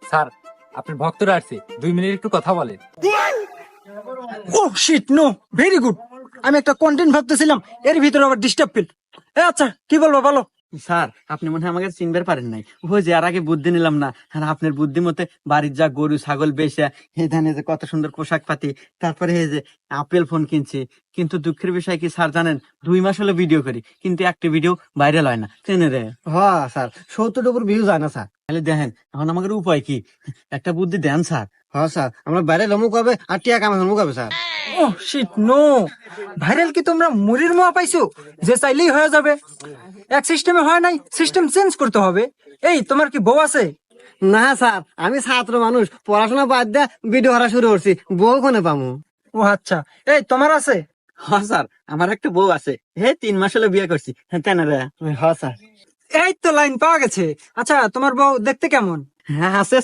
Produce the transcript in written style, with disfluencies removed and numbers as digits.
Sir আপনার ভক্তরা আসছে, 2 মিনিট একটু কথা বলেন। ও শিট, নো, ভেরি গুড। আমি একটা কন্টেন্ট ভাবতেছিলাম, এর ভিতরে আবার ডিস্টার্ব ফিল। আচ্ছা, কি বলবো বলো। স্যার আপনি মনে হয় আমাকে চিনবার পারেন নাই। ওই যে আর আগে বুদ্ধি নিলাম না, আর আপনার বুদ্ধি মতে বাড়ির যা গরু ছাগল বেচা, এই ধানে যে কত সুন্দর পোশাক পাতি, তারপরে এই যে আপেল ফোন কিনছি। কিন্তু দুঃখের বিষয় কি স্যার জানেন, 2 মাস হলো ভিডিও করি, কিন্তু একটা ভিডিও ভাইরাল হয় না। চেনে রে? হ্যাঁ স্যার, 70 উপর ভিউ যায় না স্যার। তাহলে দেখেন এখন আমাদের উপায় কি, একটা বুদ্ধি দেন স্যার। হ্যাঁ স্যার, আমরা বাইরে লমুক হবে আর টিয়া কামে হমুক হবে স্যার। ও শিট, নো। ভাইরাল কি তোমরা মুড়ির মোয়া পাইছো যে চাইলেই হয়ে যাবে? এক সিস্টেমে হয় নাই, সিস্টেম চেঞ্জ করতে হবে। এই, তোমার কি বউ আছে? না স্যার, আমি ছাত্র মানুষ, পড়াশোনা বাদ দিয়ে ভিডিও করা শুরু করছি, বউ কোনে পামু? ও আচ্ছা, এই তোমার আছে? হ্যাঁ স্যার, আমার একটা বউ আছে, 3 মাস হলো বিয়ে করছি। তেনে রে? হ্যাঁ স্যার। এই তো লাইন পাওয়া গেছে। আচ্ছা, তোমার বউ দেখতে কেমন? হ্যাঁ আছে